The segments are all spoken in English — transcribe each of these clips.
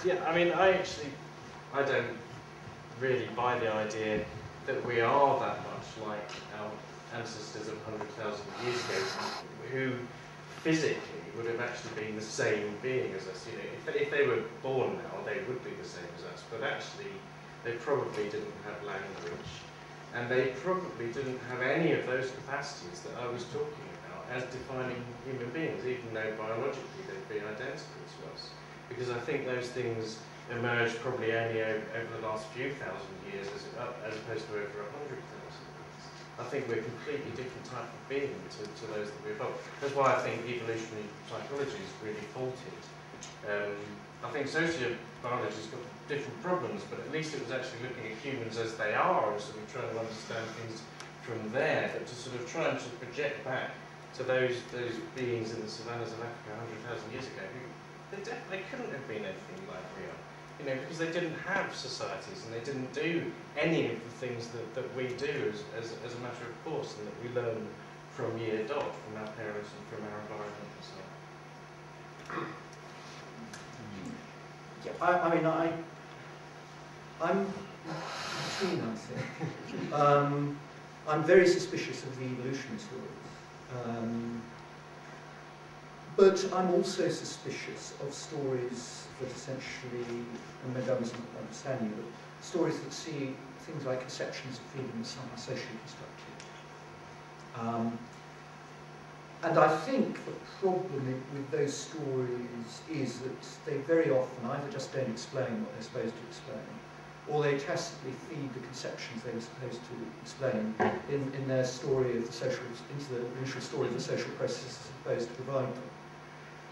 Yeah, I mean, I don't really buy the idea that we are that much like our ancestors of 100,000 years ago, who physically would have actually been the same being as us. You know, if they were born now, they would be the same as us, but actually they probably didn't have language, and they probably didn't have any of those capacities that I was talking about as defining human beings, even though biologically they'd be identical to us. Because I think those things emerged probably only over the last few thousand years as opposed to over 100,000 years. I think we're a completely different type of being to those that we evolved. That's why I think evolutionary psychology is really faulted. I think sociobiology's got different problems, but at least it was actually looking at humans as they are and sort of trying to understand things from there, but to sort of try and sort of project back to those beings in the savannas of Africa 100,000 years ago who they couldn't have been anything like we are. You know, because they didn't have societies and they didn't do any of the things that we do as a matter of course, and that we learn from year dot, from our parents and from our environment and so on. Yeah, I mean, I'm between, I think. I'm very suspicious of the evolutionary stories. But I'm also suspicious of stories that essentially, and maybe I wasn't understanding you, but stories that see things like conceptions of freedom as somehow socially constructed. And I think the problem with those stories is that they very often either just don't explain what they're supposed to explain, or they tacitly feed the conceptions they were supposed to explain in their story of the social, into the initial story of the social process supposed to provide them.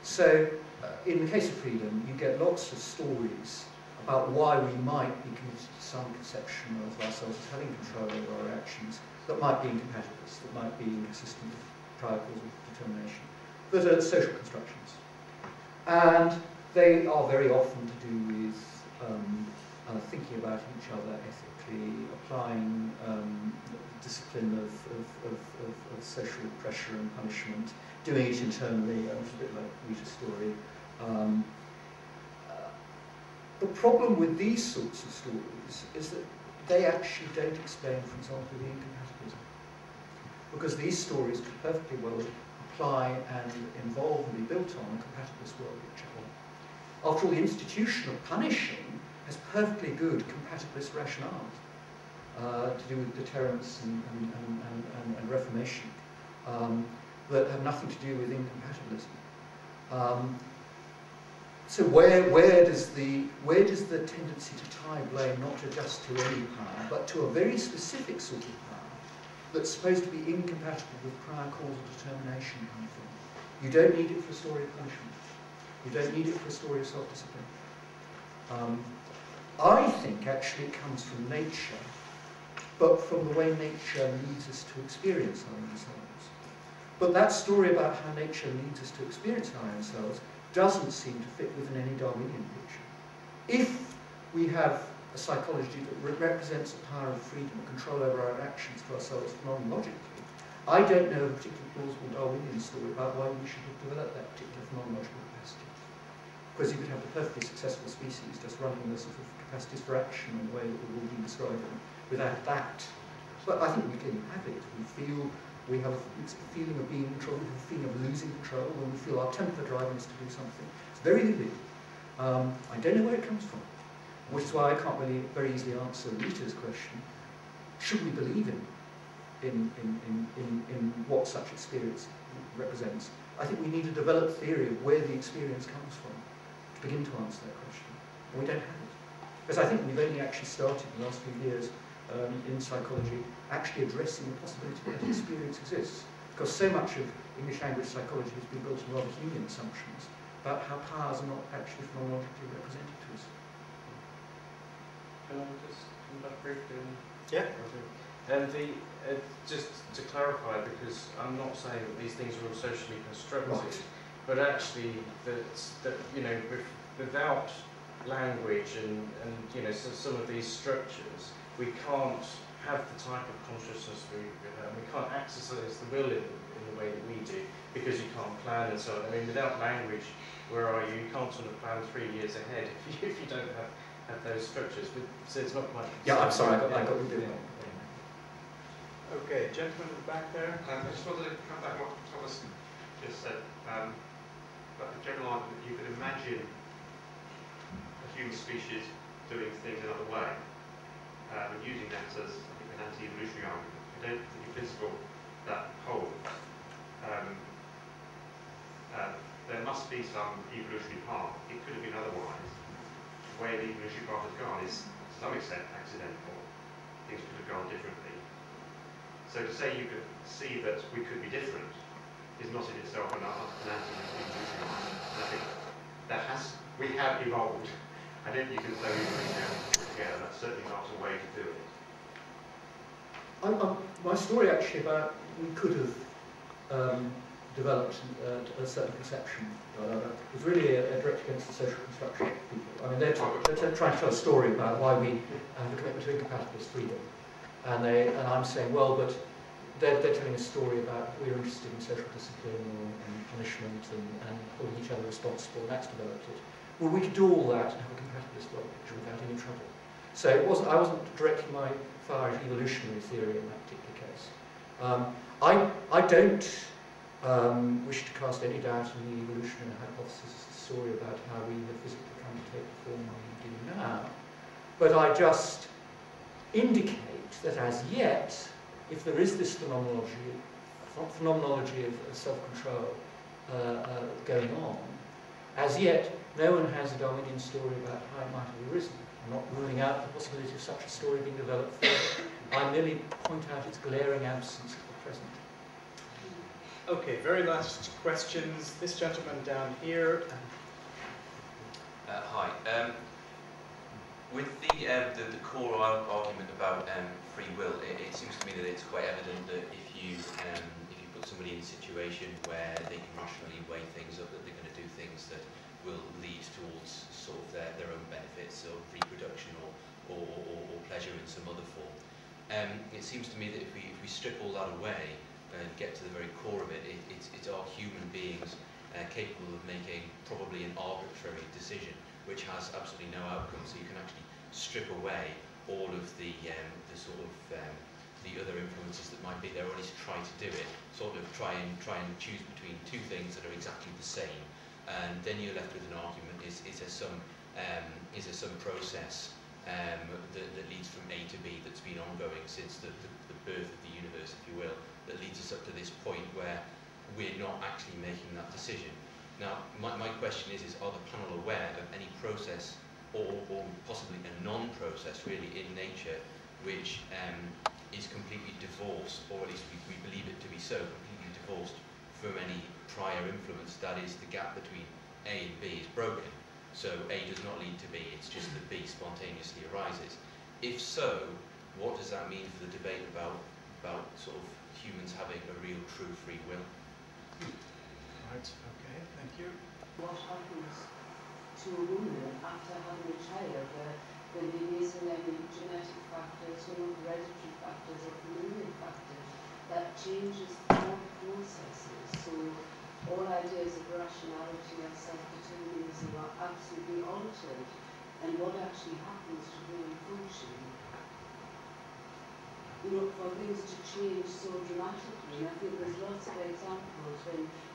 So, in the case of freedom, you get lots of stories about why we might be committed to some conception of ourselves as having control over our actions that might be incompatibilist, that might be inconsistent with prior causal determination, that are social constructions. And they are very often to do with thinking about each other ethically, applying discipline of social pressure and punishment, doing it internally, which is a bit like Rita's story. The problem with these sorts of stories is that they actually don't explain, for example, the incompatibilism. Because these stories could perfectly well apply and involve and be built on a compatibilist world with each other. After all, the institution of punishing has perfectly good compatibilist rationales to do with deterrence and reformation that have nothing to do with incompatibilism. So where does the tendency to tie blame not just to any power, but to a very specific sort of power that's supposed to be incompatible with prior causal determination come from? You don't need it for a story of punishment. You don't need it for a story of self-discipline. I think actually it comes from nature, but from the way nature leads us to experience our own selves. But that story about how nature leads us to experience our own selves doesn't seem to fit within any Darwinian picture. If we have a psychology that represents a power of freedom, a control over our actions to ourselves phenomenologically, I don't know a particularly plausible Darwinian story about why we should have developed that particular phenomenological capacity. Because you could have the perfectly successful species just running the sort of capacities for action in the way that we've all been describing without that. But I think we clearly have it. We have a feeling of being in control, we have a feeling of losing control, when we feel our temper driving us to do something. It's very vivid. I don't know where it comes from, which is why I can't really very easily answer Rita's question. Should we believe in what such experience represents? I think we need a developed theory of where the experience comes from to begin to answer that question. And we don't have it. Because I think we've only actually started in the last few years in psychology actually addressing the possibility that experience exists. Because so much of English language psychology has been built on rather human assumptions about how powers are not actually phenomenologically represented to us. Can I just come back briefly? Yeah. And just to clarify, because I'm not saying that these things are all socially constructed, right, but actually that you know, without language and you know, so some of these structures, we can't have the type of consciousness we have. We can't exercise the will in the way that we do, because you can't plan and so on. I mean, without language, where are you? You can't sort of plan 3 years ahead if you don't have those structures. So it's not quite. Yeah, I'm sorry, I got you doing that. Okay, gentleman at the back there. I just wanted to come back to what Thomas just said about the general argument that you could imagine a human species doing things another way, and using that as, I think, an anti-evolutionary argument. I don't think in principle that holds. There must be some evolutionary path. It could have been otherwise. The way the evolutionary path has gone is, to some extent, accidental. Things could have gone differently. So to say you could see that we could be different is not in itself an anti-evolutionary argument. And I think we have evolved. I don't think you can say we put together. That's certainly not a way to do it. My story actually about we could have developed a certain conception was really directed against the social construction of people. I mean, they're trying to tell a story about why we have a commitment to incompatibilist freedom. And I'm saying, well, but they're telling a story about we're interested in social discipline and punishment and holding each other responsible, and that's developed it. Well, we could do all that and have a compatibilist world picture without any trouble. So I wasn't directing my fire at evolutionary theory in that particular case. I don't wish to cast any doubt on the evolutionary hypothesis, the story about how we have physically come to take the form we do now. But I just indicate that as yet, if there is this phenomenology of self-control going on, as yet no one has a Darwinian story about how it might have arisen. I'm not ruling out the possibility of such a story being developed further. I merely point out its glaring absence at the present. Okay, very last questions. This gentleman down here. Hi. With the core argument about free will, it seems to me that it's quite evident that if you put somebody in a situation where they can rationally weigh things up, that they're going to do things that will lead towards sort of their own benefits or reproduction or pleasure in some other form. It seems to me that if we strip all that away and get to the very core of it, it's our human beings capable of making probably an arbitrary decision which has absolutely no outcome. So you can actually strip away all of the sort of the other influences that might be there, or at least try to do it. Sort of try and choose between two things that are exactly the same, and then you're left with an argument: is there some process that leads from A to B that's been ongoing since the birth of the universe, if you will, that leads us up to this point where we're not actually making that decision. Now, my question is are the panel aware of any process or possibly a non-process really in nature which is completely divorced, or at least we believe it to be so, completely divorced from any prior influence? That is, the gap between A and B is broken. So A does not lead to B, it's just that B spontaneously arises. If so, what does that mean for the debate about sort of humans having a real, true free will? Right, okay, thank you. What happens to a woman after having a child, when there isn't any genetic factors or hereditary factors or familial factors that changes the thought processes? So all ideas of rationality and self-determinism are absolutely altered, and what actually happens to brain function, for things to change so dramatically. And I think there's lots of examples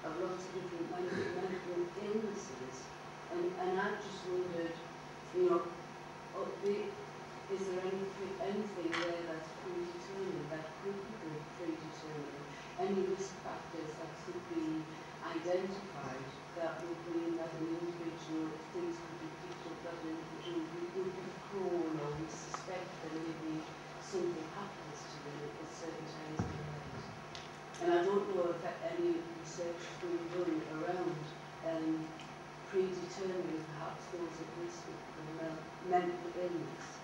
of lots of different mental illnesses, and I just wondered, is there anything there that's predetermined, that could be predetermined? Any risk factors that could be identified that would mean that an individual, things could be picked up, that an individual would be prone, or we suspect that maybe something happens to them at certain times in their lives. And I don't know if any research has been done around predetermining perhaps those at risk of mental illness.